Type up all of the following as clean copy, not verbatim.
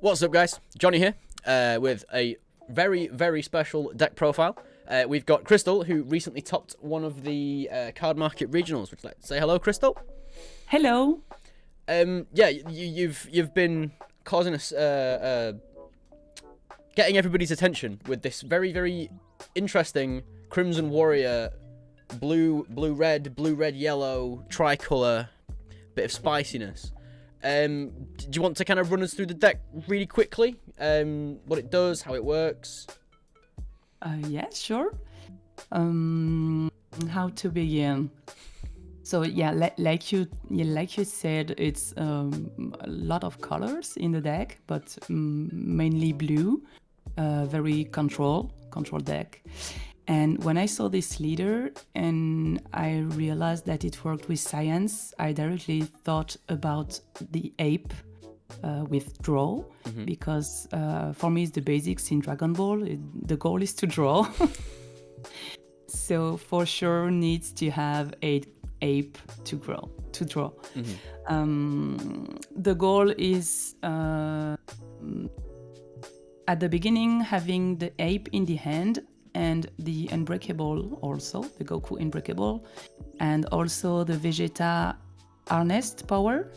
What's up, guys? Jonny here with a very, very special deck profile. We've got Christelle, who recently topped one of the Cardmarket Regionals. Would you like to say hello, Christelle? Hello. Yeah, you've been causing us getting everybody's attention with this very, very interesting Crimson Warrior blue red yellow tricolor bit of spiciness. Do you want to kind of run us through the deck really quickly? What it does, how it works? Yeah, sure. How to begin? So yeah, like you said, it's a lot of colors in the deck, but mainly blue. Very control deck. And when I saw this leader and I realized that it worked with science, I directly thought about the ape with draw, because for me it's the basics in Dragon Ball. The goal is to draw. So for sure needs to have an ape to draw. The goal is at the beginning having the ape in the hand, and the Unbreakable also, the Goku Unbreakable, and also the Vegeta Harnessed power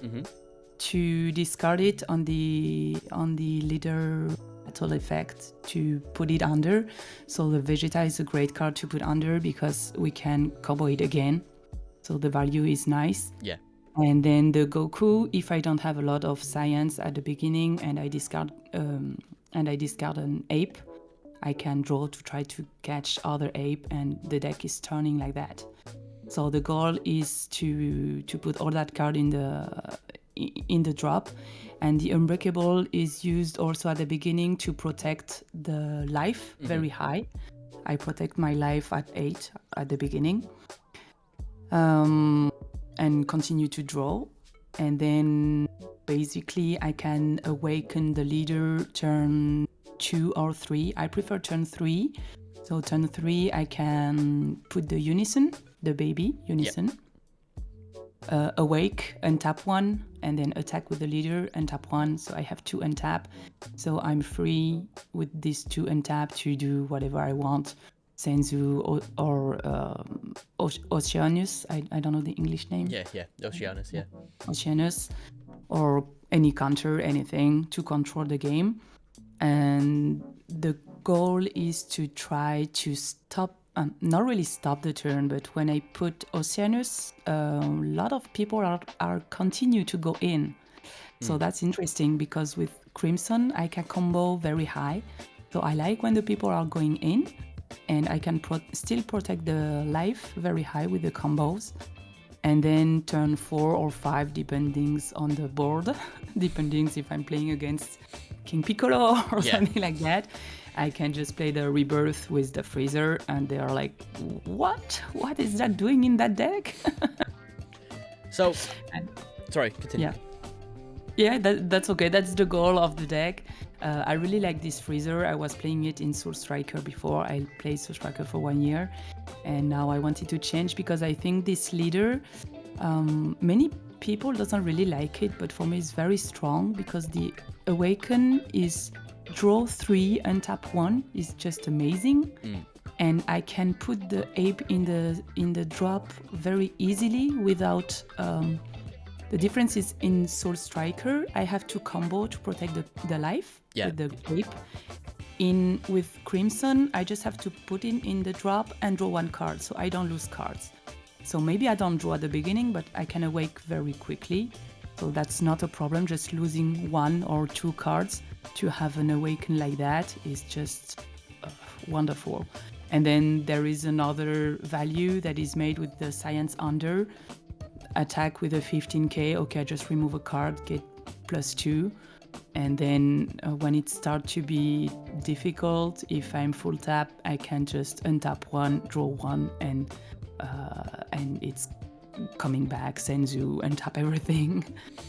to discard it on the leader battle effect to put it under. So the Vegeta is a great card to put under because we can combo it again. So the value is nice. Yeah. And then the Goku, if I don't have a lot of science at the beginning and I discard an ape, I can draw to try to catch other ape, and the deck is turning like that. So the goal is to put all that card in the drop, and the Unbreakable is used also at the beginning to protect the life very high. I protect my life at 8 at the beginning, and continue to draw. And then basically I can awaken the leader turn 2 or 3. I prefer turn 3. So turn 3 I can put the Unison, the baby Unison. Yep. Awake, untap 1, and then attack with the leader, untap 1. So I have 2 untap. So I'm free with these 2 untap to do whatever I want. Senzu or Oceanus. I don't know the English name. Yeah, Oceanus, yeah. Oceanus, or any counter, anything to control the game. And the goal is to try to stop, not really stop the turn, but when I put Oceanus, a lot of people are continue to go in. So that's interesting because with Crimson, I can combo very high. So I like when the people are going in, and I can still protect the life very high with the combos. And then turn 4 or 5, depending on the board, depending if I'm playing against King Piccolo or something like that, I can just play the Rebirth with the Freezer, and they are like, what is that doing in that deck? So, sorry, continue. Yeah, that's okay. That's the goal of the deck. I really like this Freezer. I was playing it in Soul Striker before. I played Soul Striker for 1 year, and now I wanted to change because I think this leader, many people doesn't really like it, but for me it's very strong because the Awaken is draw 3 and tap 1 is just amazing. And I can put the ape in the drop very easily without. The difference is in Soul Striker, I have to combo to protect the life with the ape. With Crimson, I just have to put in the drop and draw 1 card, so I don't lose cards. So maybe I don't draw at the beginning, but I can awake very quickly. So that's not a problem. Just losing 1 or 2 cards to have an awaken like that is just wonderful. And then there is another value that is made with the Science Under. Attack with a 15k, okay, I just remove a card, get +2. And then when it starts to be difficult, if I'm full tap, I can just untap 1, draw 1, and it's coming back, Senzu, untap everything,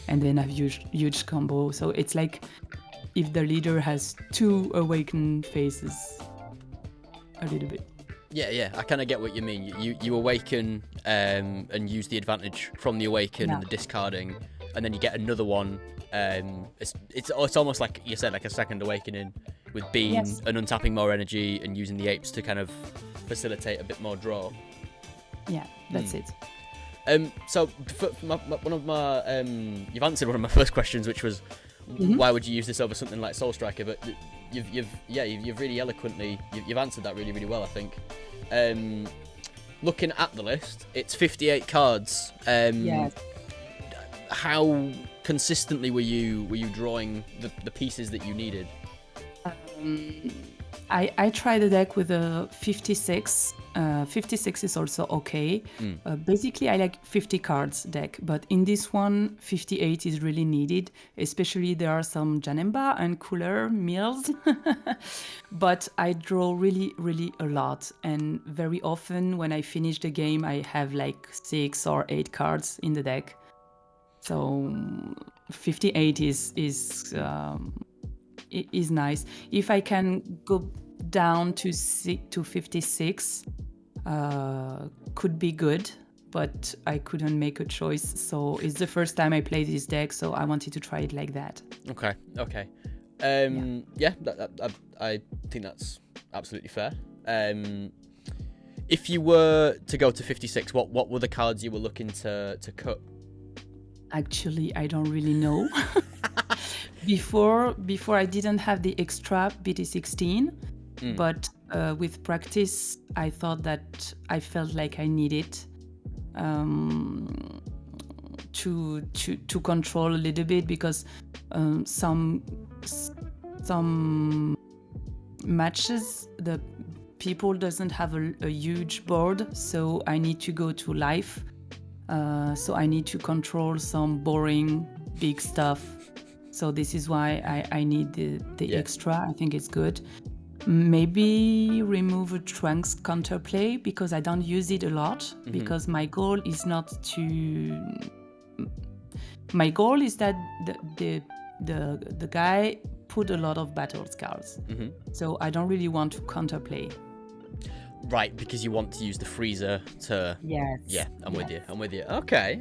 and then have huge combo. So it's like if the leader has 2 awakened phases, a little bit. Yeah, I kind of get what you mean. You awaken and use the advantage from the awaken and the discarding and then you get another one. It's almost like you said, like a second awakening with Bean and untapping more energy and using the apes to kind of facilitate a bit more draw. Yeah, that's it. So you've answered one of my first questions, which was why would you use this over something like Soul Striker? But you've really eloquently you've answered that really well, I think. Looking at the list, it's 58 cards. Yes. How consistently were you drawing the pieces that you needed? I tried the deck with a 56. 56 is also okay. Basically, I like 50 cards deck, but in this one, 58 is really needed. Especially there are some Janemba and cooler mills, but I draw really a lot. And very often when I finish the game, I have like 6 or 8 cards in the deck. So 58 is nice. If I can go down to 56, could be good, but I couldn't make a choice. So it's the first time I play this deck, so I wanted to try it like that. Okay. I think that's absolutely fair. If you were to go to 56, what were the cards you were looking to cut? Actually, I don't really know. Before I didn't have the extra BT16, but with practice, I thought that I felt like I needed to control a little bit, because some matches the people doesn't have a huge board, so I need to go to life. So I need to control some boring big stuff. So this is why I need the extra. I think it's good. Maybe remove a Trunks counterplay, because I don't use it a lot, because my goal is not to... My goal is that the guy put a lot of battle scars. So I don't really want to counterplay. Right, because you want to use the freezer to... Yes. Yeah, I'm with you. Okay.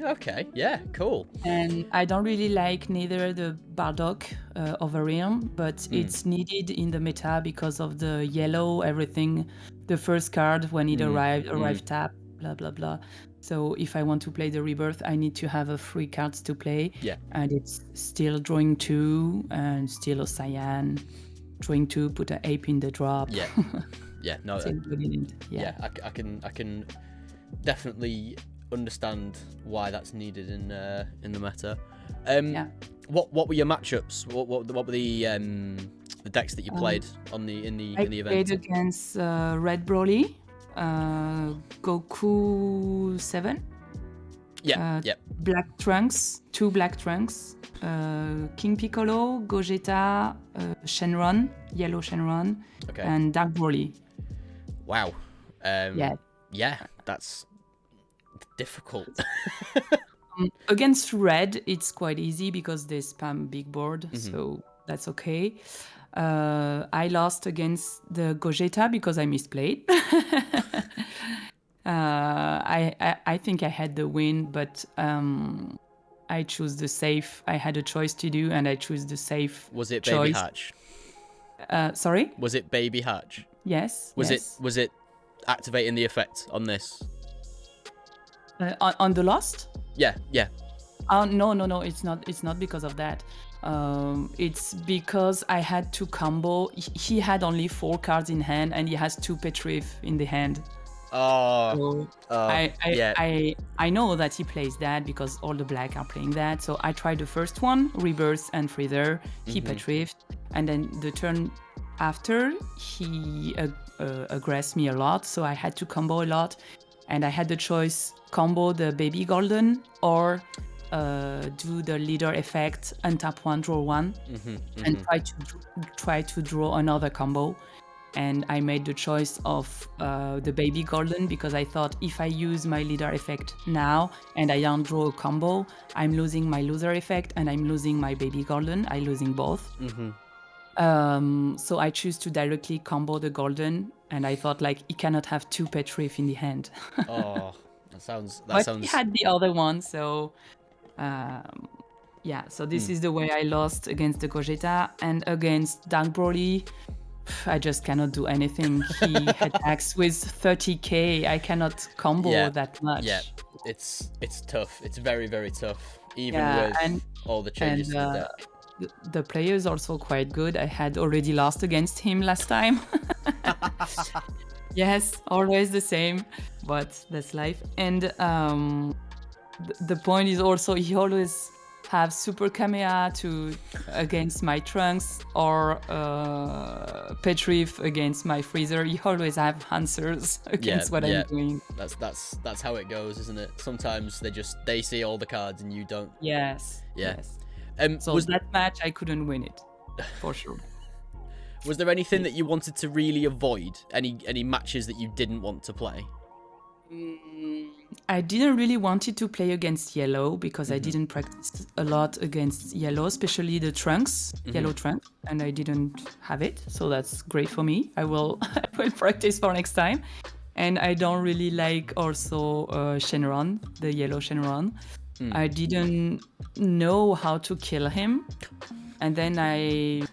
Yeah, cool. And I don't really like neither the Bardock Overrealm, but it's needed in the meta because of the yellow, everything. The first card, when it arrived tap, blah, blah, blah. So if I want to play the Rebirth, I need to have a free cards to play. Yeah. And it's still drawing 2, and still a Cyan. Drawing 2, put an ape in the drop. Yeah. Yeah, no. I can definitely understand why that's needed in the meta. What were your matchups? What were the decks that you played in the event? I played against Red Broly, Goku 7. Yeah. Black Trunks, 2 Black Trunks, King Piccolo, Gogeta, Shenron, Yellow Shenron, and Dark Broly. Wow. Yeah, that's difficult. Against Red, it's quite easy because they spam big board, so that's okay. I lost against the Gogeta because I misplayed. I think I had the win, but I chose the safe. I had a choice to do, and I chose the safe. Was it choice. Baby Hatch? Sorry? Was it Baby Hatch? Yes. Was it activating the effect on this? On the Lost? Yeah. No, it's not because of that. It's because I had to combo. He had only 4 cards in hand, and he has 2 Petriv in the hand. I know that he plays that because all the black are playing that. So I tried the first one, Rebirth and Freezer. He Petrived, and then the turn after he aggressed me a lot. So I had to combo a lot, and I had the choice: combo the Baby Golden or do the leader effect, untap 1, draw 1, and try to draw another combo. And I made the choice of the Baby Golden because I thought if I use my leader effect now and I don't draw a combo, I'm losing my loser effect and I'm losing my Baby Golden. I'm losing both. So I choose to directly combo the Golden, and I thought like he cannot have 2 Petriv in the hand. That sounds. But he had the other one, so Yeah, so this is the way I lost against the Gogeta, and against Dark Broly, I just cannot do anything. He attacks with 30k. I cannot combo that much. Yeah, it's tough. It's very, very tough, even Yeah, with all the changes to the deck. The player is also quite good. I had already lost against him last time. Yes, always the same, but that's life. And the point is also he always have super Kamea against my Trunks, or Petrif against my Freezer. He always have answers against what I'm doing. That's how it goes, isn't it? Sometimes they see all the cards and you don't. Yes. Yeah. Yes. So that match I couldn't win it, for sure. Was there anything that you wanted to really avoid? Any matches that you didn't want to play? I didn't really wanted to play against yellow because I didn't practice a lot against yellow, especially the Trunks, yellow Trunks, and I didn't have it. So that's great for me. I will practice for next time. And I don't really like also Shenron, the yellow Shenron. I didn't know how to kill him. And then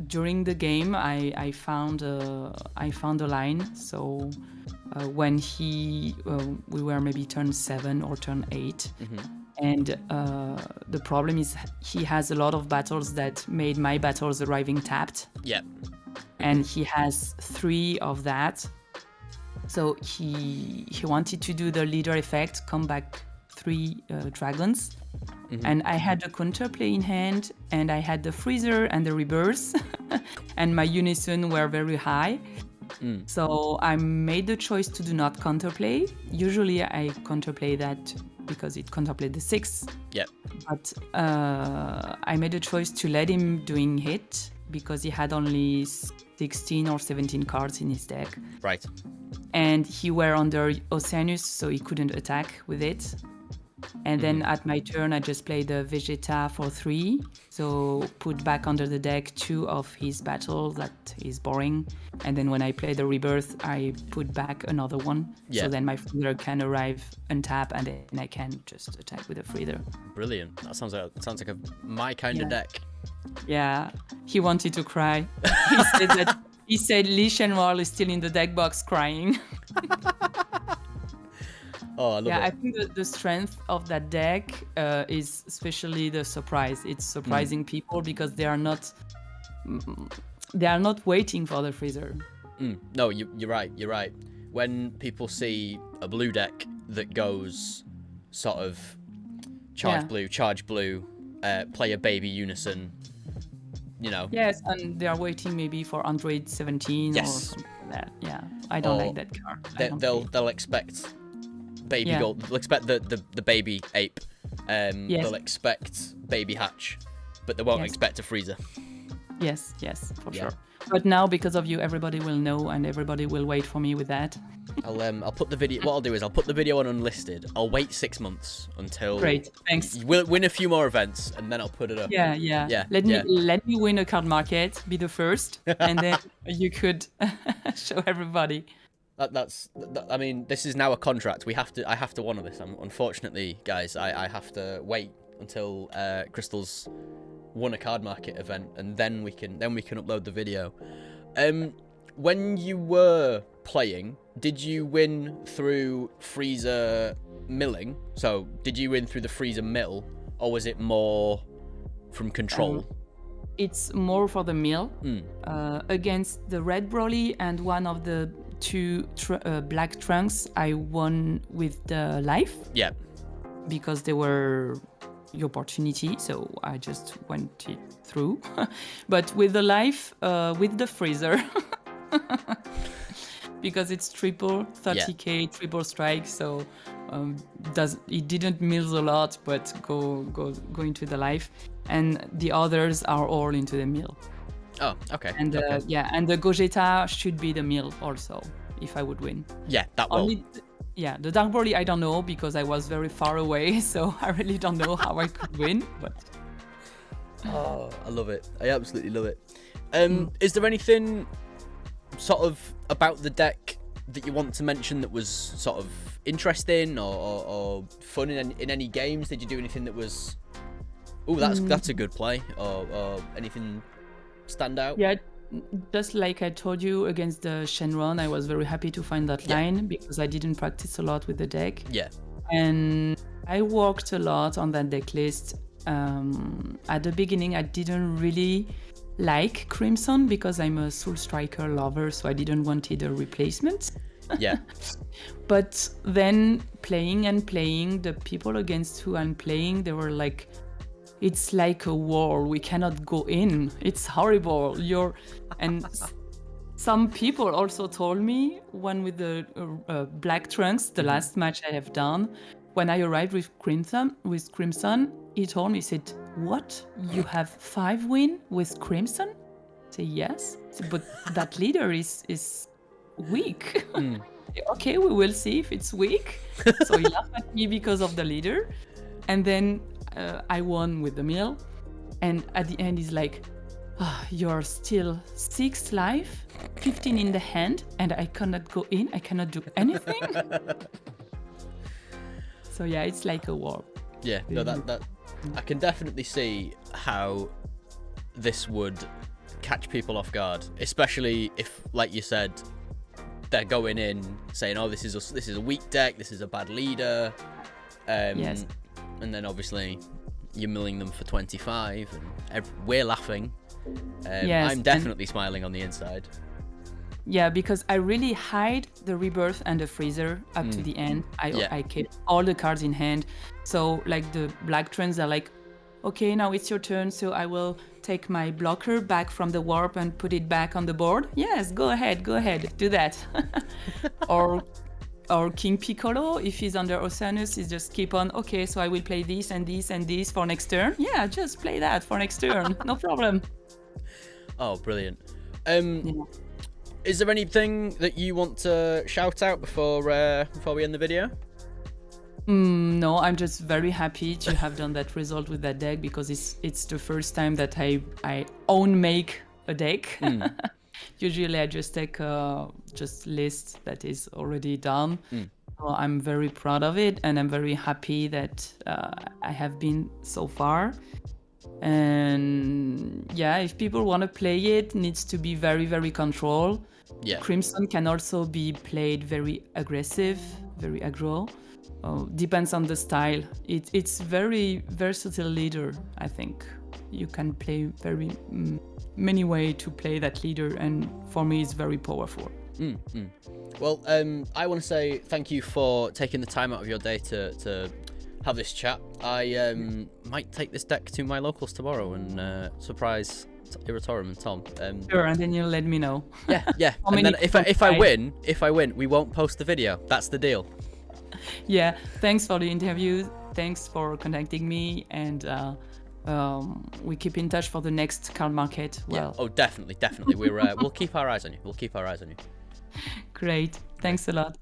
during the game, I found a line. So when we were maybe turn 7 or turn 8, and the problem is he has a lot of battles that made my battles arriving tapped. Yeah. And he has 3 of that. So he wanted to do the leader effect, come back 3 dragons. And I had the counterplay in hand, and I had the freezer and the rebirth, and my unison were very high. So I made the choice to do not counterplay. Usually I counterplay that because it counterplayed the 6. Yep. But I made a choice to let him doing hit because he had only 16 or 17 cards in his deck. Right. And he were under Oceanus, so he couldn't attack with it. And then at my turn, I just played the Vegeta for 3. So put back under the deck 2 of his battles that is boring. And then when I play the Rebirth, I put back another one. Yeah. So then my Freezer can arrive, untap, and then I can just attack with a Freezer. Brilliant. That sounds like my kind of deck. Yeah. He wanted to cry. He said Lee Shenron is still in the deck box crying. Oh, I love it. I think the strength of that deck is especially the surprise. It's surprising people because they are not waiting for the freezer. No, you're right. You're right. When people see a blue deck that goes sort of charge blue, play a baby unison, you know. Yes, and they are waiting maybe for Android 17 or something like that. Yeah, I don't like that card. They'll expect baby gold. They'll expect the baby ape. They'll expect baby hatch, but they won't expect a freezer. Yes, for sure. But now, because of you, everybody will know, and everybody will wait for me with that. I'll put the video. What I'll do is I'll put the video on unlisted. I'll wait 6 months until. Great, thanks. We'll win a few more events, and then I'll put it up. Yeah. Let me win a card market, be the first, and then you could show everybody. I mean, this is now a contract. I have to honor this. Unfortunately, guys, I have to wait until Crystal's won a card market event, and then we can upload the video. When you were playing, did you win through freezer milling? So did you win through the freezer mill, or was it more from control? It's more for the mill against the red Broly and one of the 2 black Trunks. I won with the life. Yeah. Because they were the opportunity, so I just went it through. But with the life, with the freezer, because it's triple 30k triple strike, so it didn't mill a lot, but go into the life, and the others are all into the mill. Oh, okay. And and the Gogeta should be the mill also if I would win. Yeah, that will. The Dark Broly I don't know because I was very far away, so I really don't know how I could win. But oh, I love it. I absolutely love it. Is there anything sort of about the deck that you want to mention that was sort of interesting or fun in any games? Did you do anything that was Oh, that's a good play. Or anything stand out? Yeah, just like I told you against the Shenron, I was very happy to find that line because I didn't practice a lot with the deck. Yeah. And I worked a lot on that deck list. At the beginning, I didn't really like Crimson because I'm a Soul Striker lover, so I didn't wanted a replacement. Yeah. But then playing and playing, the people against who I'm playing, they were like, it's like a war. We cannot go in. It's horrible. Some people also told me, one with the black trunks, the last match I have done, when I arrived with Crimson, he told me, he said, "What? You have 5 wins with Crimson?" I say, "Yes." I said, "But that leader is weak." Okay, we will see if it's weak. So he laughed at me because of the leader. And then I won with the mill. And at the end, he's like, "You're still 6 life, 15 in the hand, and I cannot go in. I cannot do anything." So yeah, it's like a war. Yeah, no, that I can definitely see how this would catch people off guard, especially if, like you said, they're going in saying, "Oh, this is a weak deck. This is a bad leader." Yes. And then obviously you're milling them for 25, and we're laughing. Yes, I'm definitely smiling on the inside. Yeah, because I really hide the rebirth and the freezer up to the end. I kept all the cards in hand. So like the black trends are like, "Okay, now it's your turn, so I will take my blocker back from the warp and put it back on the board." Yes, go ahead, do that. or King Piccolo, if he's under Oceanus, is just keep on, "Okay, so I will play this and this and this for next turn." Yeah, just play that for next turn, no problem. Oh, brilliant. Yeah. Is there anything that you want to shout out before we end the video? No, I'm just very happy to have done that result with that deck because it's the first time that I own make a deck. Usually I just take just list that is already done. So I'm very proud of it, and I'm very happy that I have been so far. And yeah, if people want to play it, needs to be very, very controlled. Yeah. Crimson can also be played very aggressive, very aggro. Depends on the style. It's very versatile leader, I think. You can play very many ways to play that leader, and for me it's very powerful. Well, I want to say thank you for taking the time out of your day to have this chat. I might take this deck to my locals tomorrow and surprise Irritorum and Tom. Sure, and then you'll let me know. Yeah. And then if I win, we won't post the video. That's the deal. Yeah, thanks for the interview. Thanks for contacting me, and we keep in touch for the next card market. Well, yeah. Oh, definitely. We'll keep our eyes on you. Great. Thanks a lot.